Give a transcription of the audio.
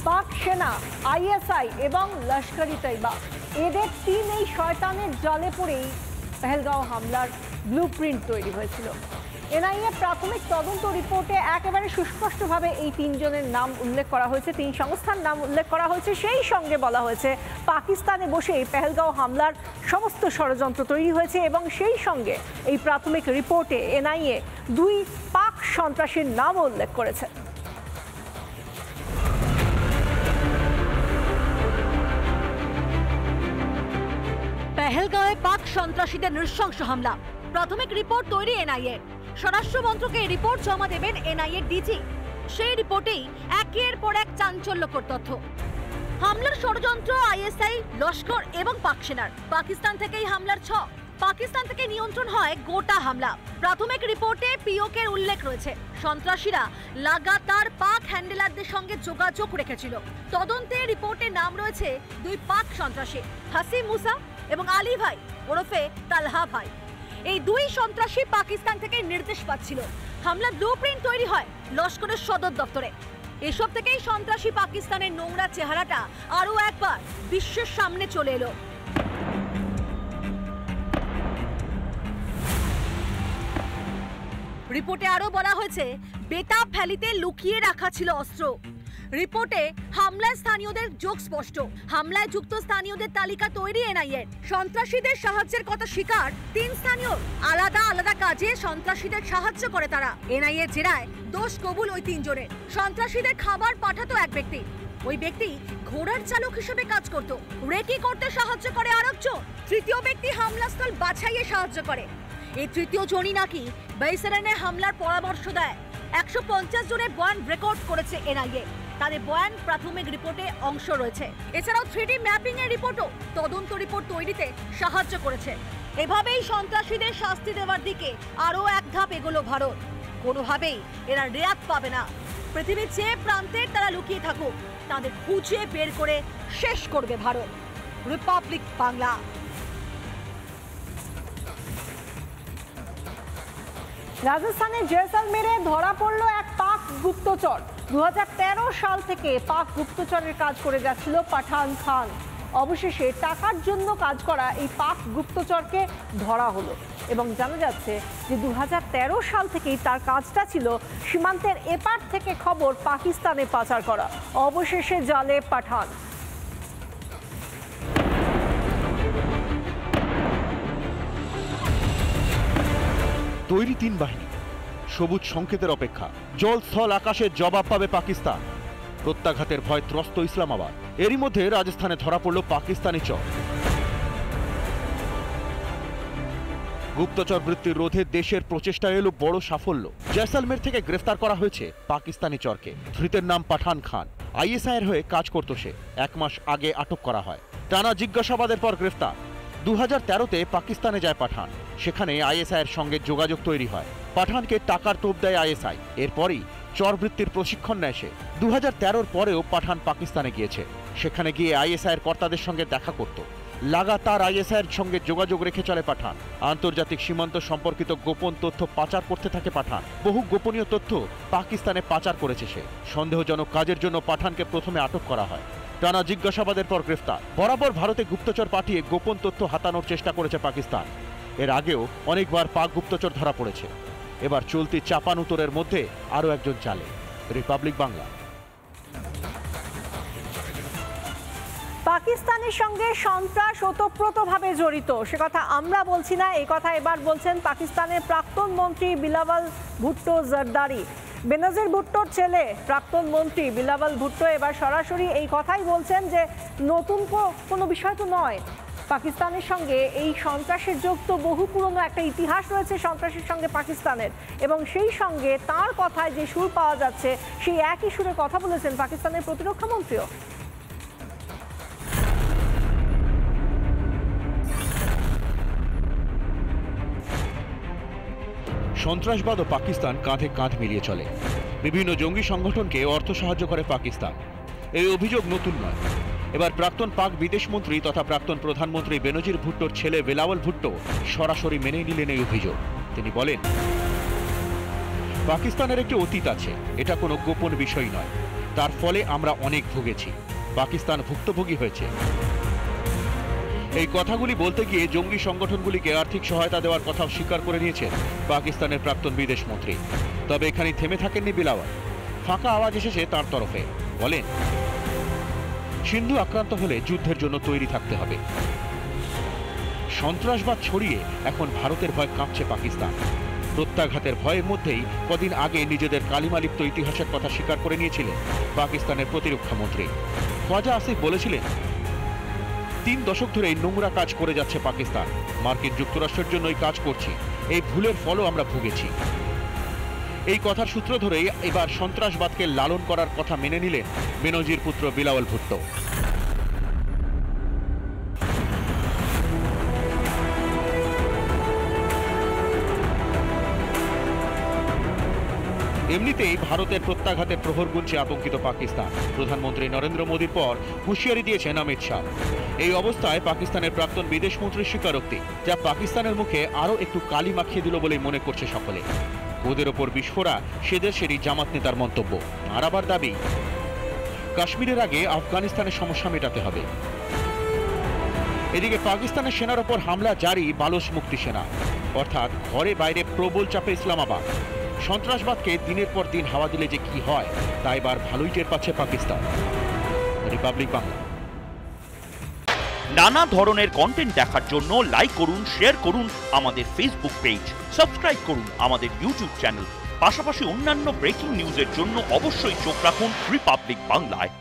পাক সেনা, আইএসআই এবং লস্কর-ই-তৈবা এদের টিম এই শয়তানের জালে পড়েই পেহেলগাঁও হামলার ব্লুপ্রিন্ট তৈরি হয়েছিল। এনআইএ প্রাথমিক তদন্ত রিপোর্টে একেবারে সুস্পষ্টভাবে এই তিনজনের নাম উল্লেখ করা হয়েছে, তিন সংস্থার নাম উল্লেখ করা হয়েছে। সেই সঙ্গে বলা হয়েছে পাকিস্তানে বসেই পেহেলগাঁও হামলার সমস্ত ষড়যন্ত্র তৈরি হয়েছে এবং সেই সঙ্গে এই প্রাথমিক রিপোর্টে এনআইএ 2 পাক সন্ত্রাসীর নাম উল্লেখ করেছে। পেহেলগাঁওয়ে পাক সন্ত্রাসীদের নৃশংস হামলা, প্রাথমিক রিপোর্ট তৈরি এনআইএ। স্বরাষ্ট্র মন্ত্রকে রিপোর্ট জমা দেবেন এনআইএ ডিজি। সেই রিপোর্টেই একের পর এক চাঞ্চল্যকর তথ্য। হামলার ষড়যন্ত্র আইএসআই, লস্কর এবং পাক সেনার। পাকিস্তান থেকেই হামলার ছক, পাকিস্তান থেকে নিয়ন্ত্রণ হয় গোটা হামলা। প্রাথমিক রিপোর্টে পিওকের উল্লেখ রয়েছে। সন্ত্রাসীরা লাগাতার পাক হ্যান্ডেলারদের সঙ্গে যোগাযোগ রেখেছিল। তদন্তে রিপোর্টে নাম রয়েছে 2 পাক সন্ত্রাসী, হাসিম মুসা এবং আলী ভাই ওরফে তালহা ভাই। এই 2 সন্ত্রাসী পাকিস্তান থেকে নির্দেশ পাচ্ছিল। হামলার ব্লুপ্রিন্ট তৈরি হয় লস্করের সদর দপ্তরে। এসব থেকেই সন্ত্রাসী পাকিস্তানের নোংরা চেহারাটা আরো একবার বিশ্বের সামনে চলে এলো। রিপোর্টে আরো বলা হয়েছে বেতাব ভ্যালিতে লুকিয়ে রাখা ছিল অস্ত্র। রিপোর্টে হামলায় স্থানীয়দের যোগ স্পষ্ট। হামলায় যুক্ত স্থানীয়দের তালিকা তৈরি এনআইএর। সন্ত্রাসীদের সাহায্যের কথা স্বীকার 3 স্থানীয়। আলাদা আলাদা কাজে সন্ত্রাসীদের সাহায্য করে তারা। এনআইএর জেরায় দোষ কবুল ওই 3 জনের। সন্ত্রাসীদের খাবার পাঠাতো এক ব্যক্তি। ওই ব্যক্তি ঘোড়ার চালক হিসেবে কাজ করত। রেকি করতে সাহায্য করে আরেকজন। তৃতীয় ব্যক্তি হামলাস্থল বাছাইয়ে সাহায্য করে। এই তৃতীয় জনই নাকি বাইসারানে হামলার পরামর্শ দেয়। 150 জনের বয়ান রেকর্ড করেছে এনআইএ। তাদের বয়ান প্রাথমিক রিপোর্টে অংশ রয়েছে। এছাড়াও 3D ম্যাপিং এর রিপোর্টও তদন্ত রিপোর্ট তৈরিতে সাহায্য করেছে। এভাবেই সন্ত্রাসীদের শাস্তি দেওয়ার দিকে আরো এক ধাপ এগোলো ভারত। কোনোভাবেই এরা রেয়াত পাবে না। পৃথিবীর যে প্রান্তের তারা লুকিয়ে থাকুক, তাদের খুঁজে বের করে শেষ করবে ভারত। রিপাবলিক বাংলা। রাজস্থানের জয়সলমেরে ধরা পড়ল এক পাক গুপ্তচর। 2013 সাল থেকে পাক গুপ্তচরের কাজ করে যাচ্ছিল পাঠান খান। অবশেষে টাকার জন্য কাজ করা এই পাক গুপ্তচরকে ধরা হলো এবং জানা যাচ্ছে যে 2013 সাল থেকেই তার কাজটা ছিল সীমান্তের এপার থেকে খবর পাকিস্তানে পাচার করা। অবশেষে জালে পাঠান। তৈরি 3 বাহিনী, সবুজ সংকেতের অপেক্ষা। জল, স্থল, আকাশের জবাব পাবে পাকিস্তান। প্রত্যাঘাতের ভয় ত্রস্ত ইসলামাবাদ। এরই মধ্যে রাজস্থানে ধরা পড়ল পাকিস্তানি চর। গুপ্তচর বৃত্তির রোধে দেশের প্রচেষ্টা এলো বড় সাফল্য। জয়সলমের থেকে গ্রেফতার করা হয়েছে পাকিস্তানি চরকে। ধৃতের নাম পাঠান খান। আইএসআইয়ের হয়ে কাজ করত সে। 1 মাস আগে আটক করা হয়। টানা জিজ্ঞাসাবাদের পর গ্রেফতার। 2013-তে পাকিস্তানে যায় পাঠান। সেখানে আইএসআইয়ের সঙ্গে যোগাযোগ তৈরি হয়। পাঠানকে টাকার তোপ দেয় আইএসআই। এরপরই চরবৃত্তির প্রশিক্ষণ নেয় সে। 2013-র পরেও পাঠান পাকিস্তানে গিয়েছে। সেখানে গিয়ে আইএসআইয়ের কর্তাদের সঙ্গে দেখা করত। লাগাতার আইএসআইয়ের সঙ্গে যোগাযোগ রেখে চলে পাঠান। আন্তর্জাতিক সীমান্ত সম্পর্কিত গোপন তথ্য পাচার করতে থাকে পাঠান। বহু গোপনীয় তথ্য পাকিস্তানে পাচার করেছে সে। সন্দেহজনক কাজের জন্য পাঠানকে প্রথমে আটক করা হয়। টানা জিজ্ঞাসাবাদের পর গ্রেফতার। বরাবর ভারতে গুপ্তচর পাঠিয়ে গোপন তথ্য হাতানোর চেষ্টা করেছে পাকিস্তান। এর আগেও অনেকবার পাক গুপ্তচর ধরা পড়েছে। এবার চলতি চাপানুতরের মধ্যে আরো একজন চালে। রিপাবলিক বাংলা। পাকিস্তানের সঙ্গে সন্ত্রাস ওতপ্রোতভাবে জড়িত সে কথা আমরা বলছি না, এই কথা এবার বলছেন পাকিস্তানের প্রাক্তন মন্ত্রী বিলাওয়াল ভুট্টো জরদারি। বেনজির ভুট্টোর ছেলে প্রাক্তন মন্ত্রী বিলাওয়াল ভুট্টো এবার সরাসরি এই কথাই বলছেন যে নতুন কোনো বিষয় তো নয়। পাকিস্তানের সঙ্গে এই সন্ত্রাসের যোগ তো বহু পুরনো একটা ইতিহাস রয়েছে সন্ত্রাসের সঙ্গে পাকিস্তানের, এবং সেই সঙ্গে তার কথায় যে সুর পাওয়া যাচ্ছে সেই একই সুরে কথা বলেছেন পাকিস্তানের প্রতিরক্ষা মন্ত্রীও। সন্ত্রাসবাদ ও পাকিস্তান কাঁধে কাঁধ মিলিয়ে চলে। বিভিন্ন জঙ্গি সংগঠনকে অর্থ সাহায্য করে পাকিস্তান। এই অভিযোগ নতুন নয়। এবার প্রাক্তন পাক বিদেশমন্ত্রী তথা প্রাক্তন প্রধানমন্ত্রী বেনজির ভুট্টোর ছেলে বিলাওয়াল ভুট্টো সরাসরি মেনে নিলেন এই অভিযোগ। তিনি বলেন, পাকিস্তানের একটি অতীত আছে, এটা কোনো গোপন বিষয় নয়। তার ফলে আমরা অনেক ভুগেছি, পাকিস্তান ভুক্তভোগী হয়েছে। এই কথাগুলি বলতে গিয়ে জঙ্গি সংগঠনগুলিকে আর্থিক সহায়তা দেওয়ার কথাও স্বীকার করে নিয়েছেন পাকিস্তানের প্রাক্তন বিদেশ মন্ত্রী। তবে এখানে থেমে থাকেননি বিলাওয়াল। ফাঁকা আওয়াজ এসেছে তার তরফে। বলেন, সিন্ধু আক্রান্ত হলে যুদ্ধের জন্য তৈরি থাকতে হবে। সন্ত্রাসবাদ ছড়িয়ে এখন ভারতের ভয় কাঁপছে পাকিস্তান। প্রত্যাঘাতের ভয়ের মধ্যেই কদিন আগে নিজেদের কালিমালিপ্ত ইতিহাসের কথা স্বীকার করে নিয়েছিলেন পাকিস্তানের প্রতিরক্ষা মন্ত্রী খ্বাজা আসিফ। বলেছিলেন, 3 দশক ধরে এই নোংরা কাজ করে যাচ্ছে পাকিস্তান। মার্কিন যুক্তরাষ্ট্রের জন্যই কাজ করছি, এই ভুলের ফলও আমরা ভুগেছি। এই কথার সূত্র ধরেই এবার সন্ত্রাসবাদকে লালন করার কথা মেনে নিলেন বেনজির পুত্র বিলাওয়াল ভুট্টো। এমনিতেই ভারতের প্রত্যাঘাতের প্রহর গুনছে আতঙ্কিত পাকিস্তান। প্রধানমন্ত্রী নরেন্দ্র মোদীর পর হুঁশিয়ারি দিয়েছেন অমিত শাহ। এই অবস্থায় পাকিস্তানের প্রাক্তন বিদেশ মন্ত্রীর স্বীকারোক্তি, যা পাকিস্তানের মুখে আরও একটু কালি মাখিয়ে দিল বলেই মনে করছে সকলে। ওদের ওপর বিস্ফোরা সে দেশেরই জামাত নেতার মন্তব্য। আর আবার দাবি, কাশ্মীরের আগে আফগানিস্তানের সমস্যা মেটাতে হবে। এদিকে পাকিস্তানের সেনার ওপর হামলা জারি বালোচ মুক্তি সেনা, অর্থাৎ ঘরে বাইরে প্রবল চাপে ইসলামাবাদ। সন্ত্রাসবাদকে দিনের পর দিন হাওয়া দিলে যে কি হয় তা এবার ভালোই টের পাচ্ছে পাকিস্তান। রিপাবলিক বাংলা। নানা ধরনের কন্টেন্ট দেখার জন্য লাইক করুন, শেয়ার করুন আমাদের ফেসবুক পেজ, সাবস্ক্রাইব করুন আমাদের ইউটিউব চ্যানেল। পাশাপাশি অন্যান্য ব্রেকিং নিউজের জন্য অবশ্যই চোখ রাখুন রিপাবলিক বাংলায়।